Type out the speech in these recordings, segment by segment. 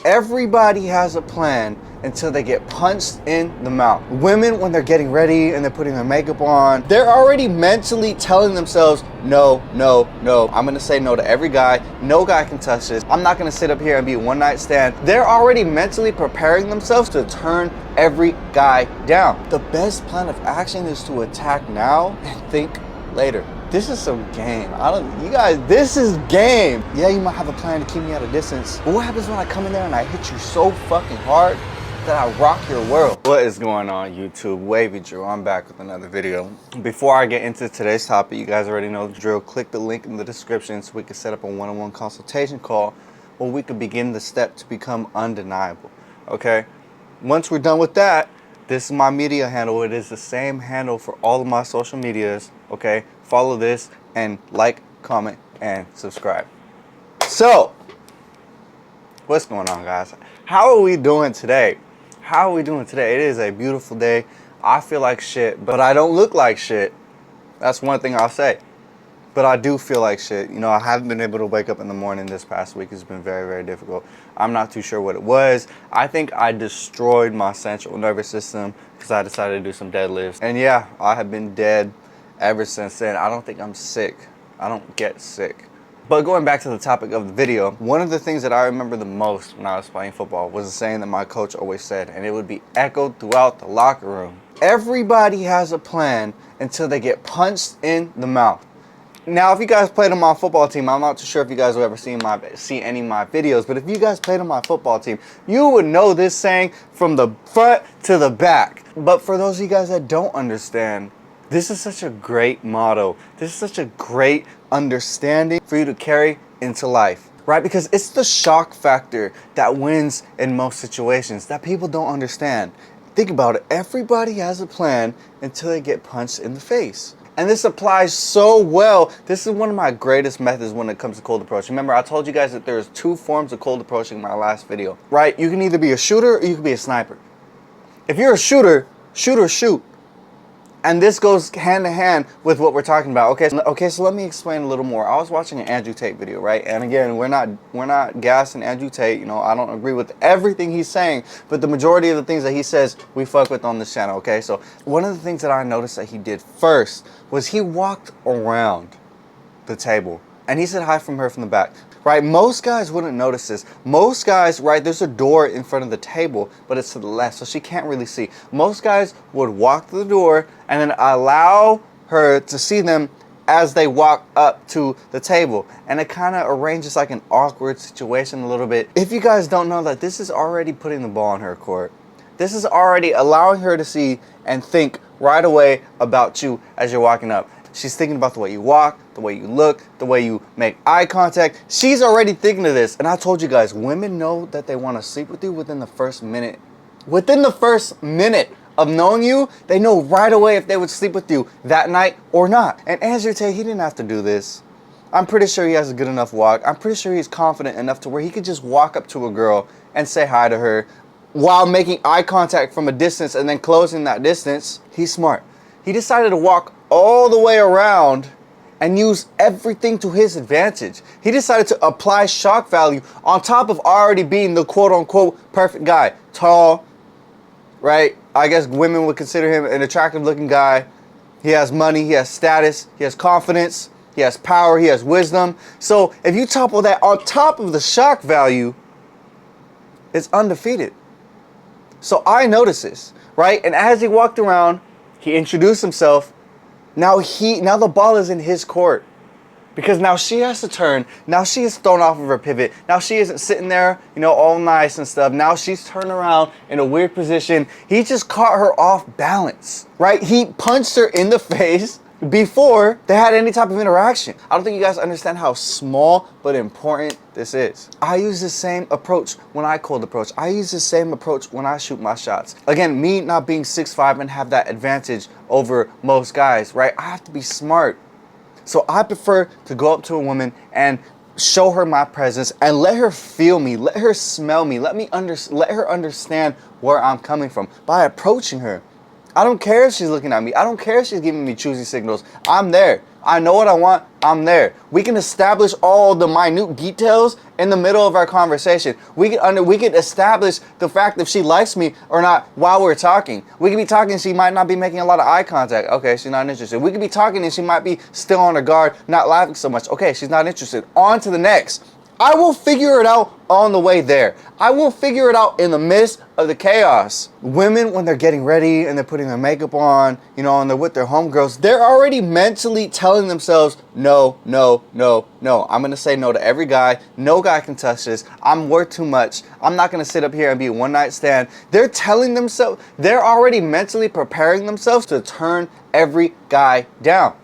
Everybody has a plan until they get punched in the mouth. Women, when they're getting ready and they're putting their makeup on, they're already mentally telling themselves, no, no, no. I'm gonna say no to every guy. No guy can touch this. I'm not gonna sit up here and be a one night stand. They're already mentally preparing themselves to turn every guy down. The best plan of action is to attack now and think later. This is some game. You guys, this is game. Yeah, you might have a plan to keep me at a distance, but what happens when I come in there and I hit you so fucking hard that I rock your world? What is going on, YouTube? Wavy Drew, I'm back with another video. Before I get into today's topic, you guys already know the drill. Click the link in the description so we can set up a one-on-one consultation call where we could begin the step to become undeniable, okay? Once we're done with that, this is my media handle. It is the same handle for all of my social medias, okay? Follow this and like, comment, and subscribe. So, what's going on, guys? How are we doing today? How are we doing today? It is a beautiful day. I feel like shit, but I don't look like shit. That's one thing I'll say. But I do feel like shit. You know, I haven't been able to wake up in the morning this past week. It's been very, very difficult. I'm not too sure what it was. I think I destroyed my central nervous system because I decided to do some deadlifts. And yeah, I have been dead ever since then. I don't think I'm sick. I don't get sick. But going back to the topic of the video, one of the things that I remember the most when I was playing football was a saying that my coach always said, and it would be echoed throughout the locker room. Everybody has a plan until they get punched in the mouth. Now, if you guys played on my football team, I'm not too sure if you guys have ever seen any of my videos, but if you guys played on my football team, you would know this saying from the front to the back. But for those of you guys that don't understand, this is such a great motto. This is such a great understanding for you to carry into life, right? Because it's the shock factor that wins in most situations that people don't understand. Think about it. Everybody has a plan until they get punched in the face. And this applies so well. This is one of my greatest methods when it comes to cold approach. Remember, I told you guys that there's two forms of cold approaching in my last video, right? You can either be a shooter or you can be a sniper. If you're a shooter, shoot or shoot. And this goes hand in hand with what we're talking about. Okay, so let me explain a little more. I was watching an Andrew Tate video, right? And again, we're not gassing Andrew Tate. You know, I don't agree with everything he's saying, but the majority of the things that he says, we fuck with on this channel, okay? So one of the things that I noticed that he did first was he walked around the table and he said hi from her from the back. Right, most guys wouldn't notice this. Most guys, right, there's a door in front of the table, but it's to the left, so she can't really see. Most guys would walk to the door and then allow her to see them as they walk up to the table. And it kind of arranges like an awkward situation a little bit. If you guys don't know that, this is already putting the ball in her court. This is already allowing her to see and think right away about you as you're walking up. She's thinking about the way you walk, the way you look, the way you make eye contact. She's already thinking of this. And I told you guys, women know that they want to sleep with you within the first minute. Within the first minute of knowing you, they know right away if they would sleep with you that night or not. And Andrew Tate, he didn't have to do this. I'm pretty sure he has a good enough walk. I'm pretty sure he's confident enough to where he could just walk up to a girl and say hi to her while making eye contact from a distance and then closing that distance. He's smart. He decided to walk all the way around and use everything to his advantage. He decided to apply shock value on top of already being the quote-unquote perfect guy. Tall, right? I guess women would consider him an attractive looking guy. He has money, he has status, he has confidence, he has power, he has wisdom. So if you topple that on top of the shock value, it's undefeated. So I noticed this, right? And as he walked around, he introduced himself. Now the ball is in his court because now she has to turn. Now she is thrown off of her pivot. Now she isn't sitting there, you know, all nice and stuff. Now she's turned around in a weird position. He just caught her off balance, right? He punched her in the face before they had any type of interaction. I don't think you guys understand how small but important this is. I use the same approach when I cold approach. I use the same approach when I shoot my shots. Again, me not being 6'5" and have that advantage over most guys, right? I have to be smart. So I prefer to go up to a woman and show her my presence and let her feel me, let her smell me, let her understand where I'm coming from by approaching her. I don't care if she's looking at me. I don't care if she's giving me choosy signals. I'm there. I know what I want, I'm there. We can establish all the minute details in the middle of our conversation. We can establish the fact if she likes me or not while we're talking. We can be talking, she might not be making a lot of eye contact. Okay, she's not interested. We could be talking and she might be still on her guard, not laughing so much. Okay, she's not interested. On to the next. I will figure it out on the way there. I will figure it out in the midst of the chaos. Women, when they're getting ready and they're putting their makeup on, you know, and they're with their homegirls, they're already mentally telling themselves, no, no, no, no. I'm gonna say no to every guy. No guy can touch this. I'm worth too much. I'm not gonna sit up here and be a one-night stand. They're telling themselves, they're already mentally preparing themselves to turn every guy down.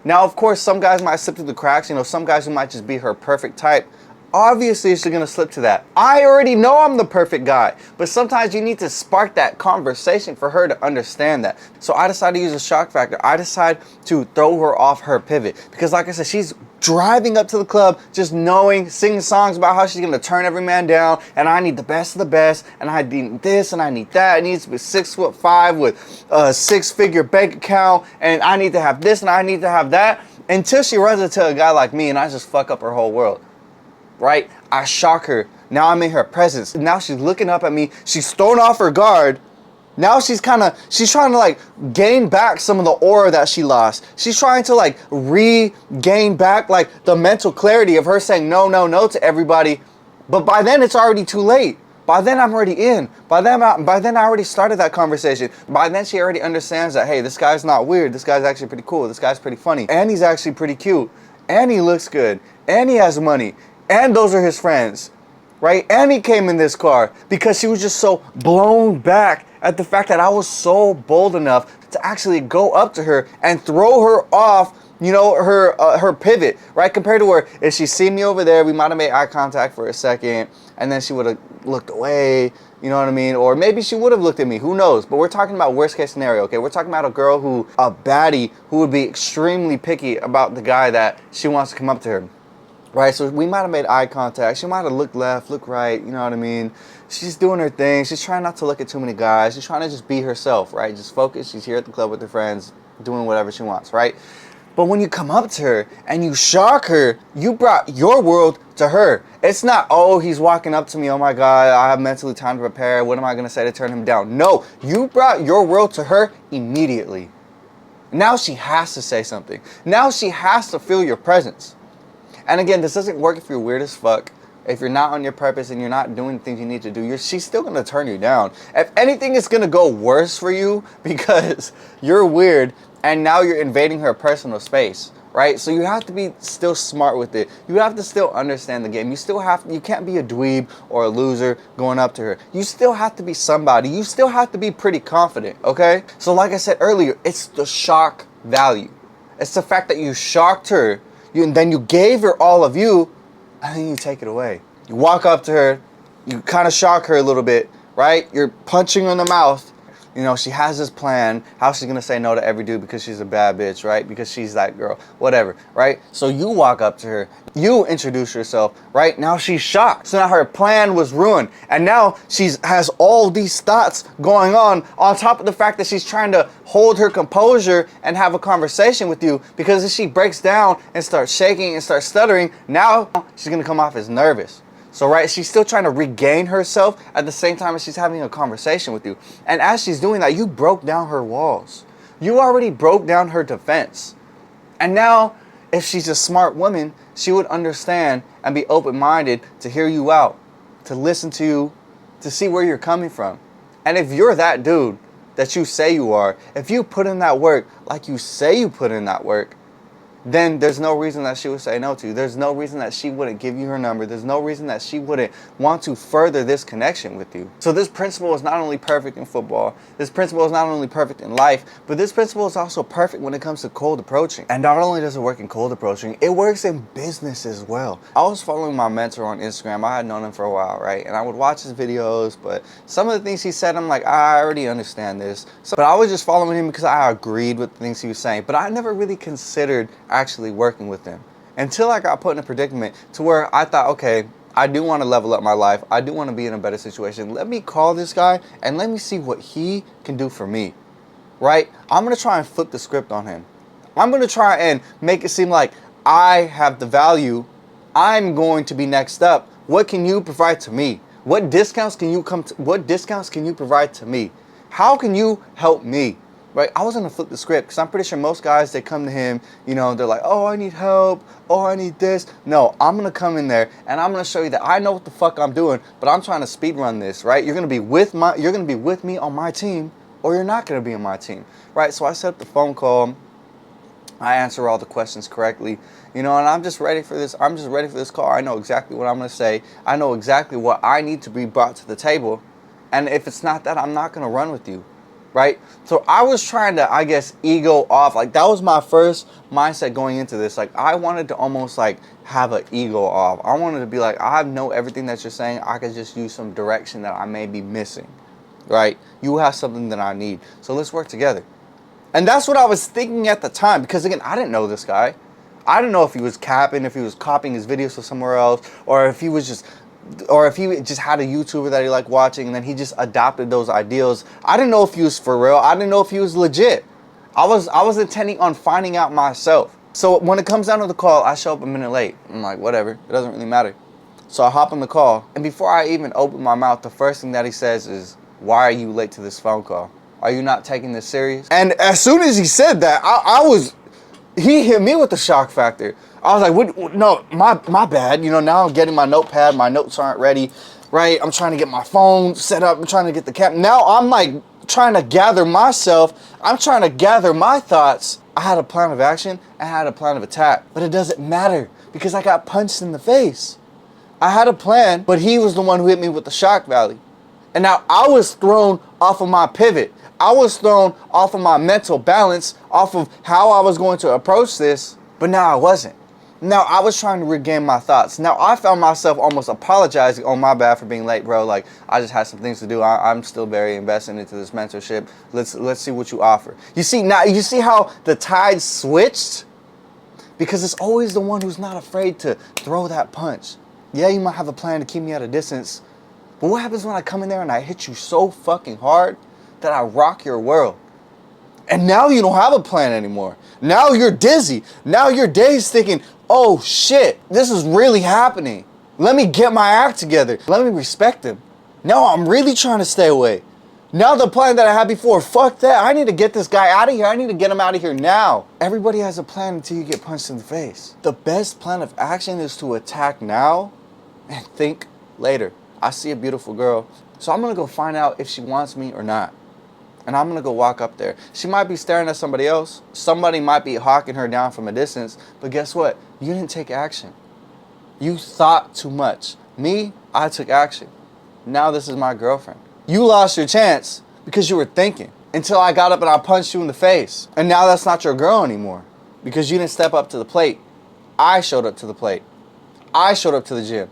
Now, of course, some guys might slip through the cracks. You know, some guys who might just be her perfect type. Obviously, she's gonna slip to that. I already know I'm the perfect guy, but sometimes you need to spark that conversation for her to understand that. So I decided to use a shock factor. I decided to throw her off her pivot because, like I said, she's driving up to the club just knowing, singing songs about how she's gonna turn every man down, and I need the best of the best, and I need this and I need that. It needs to be 6'5" with a 6-figure bank account, and I need to have this and I need to have that. Until she runs into a guy like me, and I just fuck up her whole world. Right? I shock her. Now I'm in her presence. Now she's looking up at me. She's thrown off her guard. Now she's trying to like gain back some of the aura that she lost. She's trying to like regain back like the mental clarity of her saying no, no, no to everybody. But by then it's already too late. By then I'm already in. By then I already started that conversation. By then she already understands that, hey, this guy's not weird. This guy's actually pretty cool. This guy's pretty funny. And he's actually pretty cute. And he looks good. And he has money. And those are his friends, right? And he came in this car because she was just so blown back at the fact that I was so bold enough to actually go up to her and throw her off, you know, her pivot, right? Compared to where if she seen me over there, we might have made eye contact for a second and then she would have looked away, you know what I mean? Or maybe she would have looked at me, who knows? But we're talking about worst case scenario, okay? We're talking about a girl a baddie who would be extremely picky about the guy that she wants to come up to her. Right, so we might have made eye contact. She might have looked left, looked right, you know what I mean? She's doing her thing. She's trying not to look at too many guys. She's trying to just be herself, right? Just focus. She's here at the club with her friends, doing whatever she wants, right? But when you come up to her and you shock her, you brought your world to her. It's not, oh, he's walking up to me, oh my God, I have mentally time to prepare. What am I gonna say to turn him down? No, you brought your world to her immediately. Now she has to say something. Now she has to feel your presence. And again, this doesn't work if you're weird as fuck. If you're not on your purpose and you're not doing the things you need to do, she's still going to turn you down. If anything, it's going to go worse for you because you're weird and now you're invading her personal space, right? So you have to be still smart with it. You have to still understand the game. You can't be a dweeb or a loser going up to her. You still have to be somebody. You still have to be pretty confident, okay? So like I said earlier, it's the shock value. It's the fact that you shocked her. And then you gave her all of you, and then you take it away. You walk up to her, you kind of shock her a little bit, right? You're punching her in the mouth. You know, she has this plan, how she's going to say no to every dude because she's a bad bitch, right? Because she's that girl, whatever, right? So you walk up to her, you introduce yourself, right? Now she's shocked. So now her plan was ruined. And now has all these thoughts going on top of the fact that she's trying to hold her composure and have a conversation with you, because if she breaks down and starts shaking and starts stuttering, now she's going to come off as nervous. So, right, she's still trying to regain herself at the same time as she's having a conversation with you. And as she's doing that, you broke down her walls. You already broke down her defense. And now, if she's a smart woman, she would understand and be open-minded to hear you out, to listen to you, to see where you're coming from. And if you're that dude that you say you are, if you put in that work like you say you put in that work, then there's no reason that she would say no to you. There's no reason that she wouldn't give you her number. There's no reason that she wouldn't want to further this connection with you. So this principle is not only perfect in football, this principle is not only perfect in life, but this principle is also perfect when it comes to cold approaching. And not only does it work in cold approaching, it works in business as well. I was following my mentor on Instagram. I had known him for a while, right? And I would watch his videos, but some of the things he said, I'm like, I already understand this. But I was just following him because I agreed with the things he was saying. But I never really considered actually working with them until I got put in a predicament to where I thought, okay, I do want to level up my life. I do want to be in a better situation. Let me call this guy and let me see what he can do for me, right? I'm going to try and flip the script on him. I'm going to try and make it seem like I have the value. I'm going to be next up. What can you provide to me? What discounts can you provide to me? How can you help me? Right? I was gonna flip the script because I'm pretty sure most guys, they come to him, you know, they're like, oh, I need help. Oh, I need this. No, I'm gonna come in there and I'm gonna show you that I know what the fuck I'm doing, but I'm trying to speed run this, right? You're gonna be with me on my team, or you're not gonna be on my team, right? So I set up the phone call. I answer all the questions correctly, you know, and I'm just ready for this. I'm just ready for this call. I know exactly what I'm gonna say. I know exactly what I need to be brought to the table, and if it's not that, I'm not gonna run with you. Right? So I was trying to, I guess, ego off. Like, that was my first mindset going into this. Like, I wanted to almost like have an ego off. I wanted to be like, I know everything that you're saying. I could just use some direction that I may be missing. Right? You have something that I need. So let's work together. And that's what I was thinking at the time. Because again, I didn't know this guy. I didn't know if he was capping, if he was copying his videos from somewhere else, or if he just had a YouTuber that he liked watching and then he just adopted those ideals. I didn't know if he was for real. I didn't know if he was legit. I was intending on finding out myself. So when it comes down to the call, I show up a minute late. I'm like, whatever, it doesn't really matter. So I hop on the call, and before I even open my mouth, the first thing that he says is, why are you late to this phone call? Are you not taking this serious? And as soon as he said that, he hit me with the shock factor. I was like, what? No, my bad. You know, now I'm getting my notepad. My notes aren't ready, right? I'm trying to get my phone set up. I'm trying to get the cap. Now I'm like trying to gather myself. I'm trying to gather my thoughts. I had a plan of action. I had a plan of attack. But it doesn't matter because I got punched in the face. I had a plan, but he was the one who hit me with the shock value. And now I was thrown off of my pivot. I was thrown off of my mental balance, off of how I was going to approach this, but now I wasn't. Now I was trying to regain my thoughts. Now I found myself almost apologizing. Oh, my bad for being late, bro. Like, I just had some things to do. I'm still very invested into this mentorship. Let's see what you offer. You see how the tide switched? Because it's always the one who's not afraid to throw that punch. Yeah, you might have a plan to keep me at a distance, but what happens when I come in there and I hit you so fucking hard that I rock your world? And now you don't have a plan anymore. Now you're dizzy. Now you're dazed thinking, oh shit, this is really happening. Let me get my act together. Let me respect him. No, I'm really trying to stay away. Now the plan that I had before, fuck that. I need to get this guy out of here. I need to get him out of here now. Everybody has a plan until you get punched in the face. The best plan of action is to attack now and think later. I see a beautiful girl, so I'm gonna go find out if she wants me or not. And I'm gonna go walk up there. She might be staring at somebody else. Somebody might be hawking her down from a distance. But guess what? You didn't take action. You thought too much. Me, I took action. Now this is my girlfriend. You lost your chance because you were thinking. Until I got up and I punched you in the face. And now that's not your girl anymore. Because you didn't step up to the plate. I showed up to the plate. I showed up to the gym.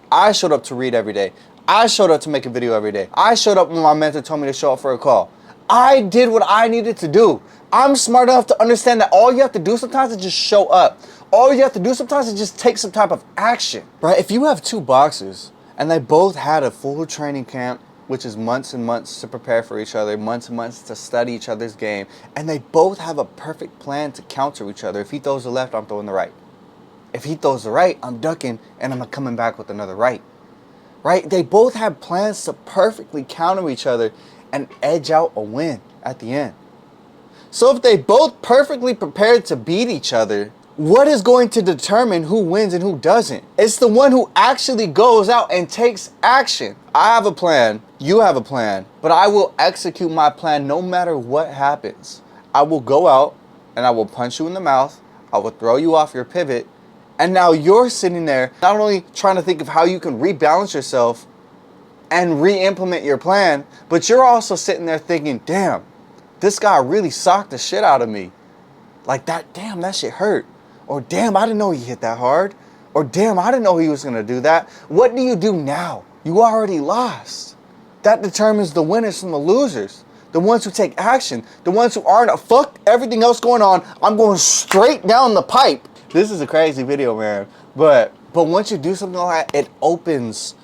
I showed up to read every day. I showed up to make a video every day. I showed up when my mentor told me to show up for a call. I did what I needed to do. I'm smart enough to understand that all you have to do sometimes is just show up. All you have to do sometimes is just take some type of action. Right? If you have two boxers and they both had a full training camp, which is months and months to prepare for each other, months and months to study each other's game, and they both have a perfect plan to counter each other. If he throws the left, I'm throwing the right. If he throws the right, I'm ducking and I'm coming back with another right. Right? They both have plans to perfectly counter each other and edge out a win at the end. So if they both perfectly prepared to beat each other, what is going to determine who wins and who doesn't? It's the one who actually goes out and takes action. I have a plan, you have a plan, but I will execute my plan no matter what happens. I will go out and I will punch you in the mouth, I will throw you off your pivot, and now you're sitting there not only trying to think of how you can rebalance yourself and re-implement your plan, but you're also sitting there thinking, damn, this guy really socked the shit out of me. Like that, damn, that shit hurt. Or damn, I didn't know he hit that hard. Or damn, I didn't know he was gonna do that. What do you do now? You already lost. That determines the winners from the losers. The ones who take action. The ones who aren't, fuck everything else going on. I'm going straight down the pipe. This is a crazy video, man. But once you do something like that, it opens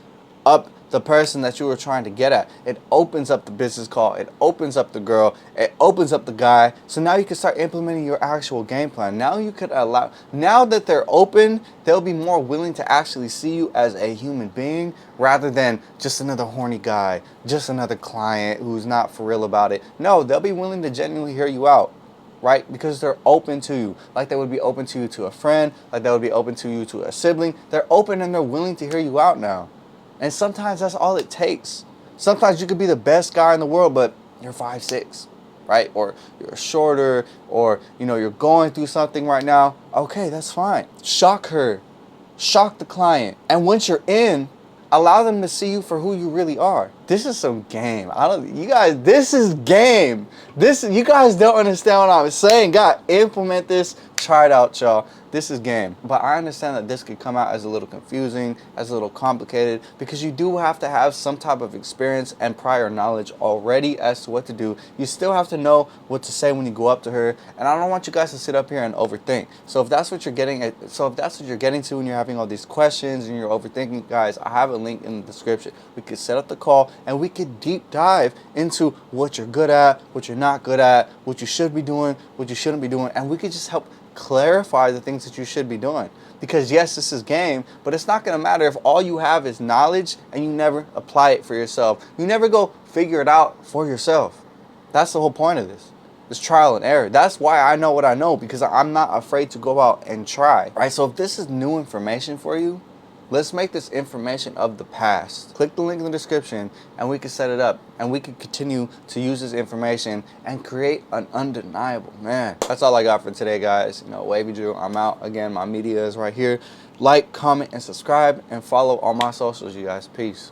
up the person that you were trying to get at. It opens up the business call. It opens up the girl. It opens up the guy. So now you can start implementing your actual game plan. Now you could allow, now that they're open, they'll be more willing to actually see you as a human being rather than just another horny guy, just another client who's not for real about it. No, they'll be willing to genuinely hear you out. Right? Because they're open to you. Like they would be open to you to a friend, like they would be open to you to a sibling. They're open and they're willing to hear you out now. And sometimes that's all it takes. Sometimes you could be the best guy in the world, but you're 5'6", right? Or you're shorter, or you're going through something right now. Okay, that's fine. Shock her. Shock the client. And once you're in, allow them to see you for who you really are. This is some game. This is game. You guys don't understand what I'm saying. God, implement this. Try it out, y'all. This is game. But I understand that this could come out as a little confusing, as a little complicated, because you do have to have some type of experience and prior knowledge already as to what to do. You still have to know what to say when you go up to her, and I don't want you guys to sit up here and overthink. So if that's what you're getting to when you're having all these questions and you're overthinking, guys, I have a link in the description. We could set up the call and we could deep dive into what you're good at, what you're not good at, what you should be doing, what you shouldn't be doing, and we could just help clarify the things that you should be doing. Because yes, this is game, but it's not going to matter if all you have is knowledge and you never apply it for yourself. You never go figure it out for yourself. That's the whole point of this. It's trial and error. That's why I know what I know, because I'm not afraid to go out and try. Right? So if this is new information for you, let's make this information of the past. Click the link in the description and we can set it up and we can continue to use this information and create an undeniable man. That's all I got for today, guys. Wavy Drew, I'm out. Again, my media is right here. Like, comment, and subscribe, and follow all my socials, you guys. Peace.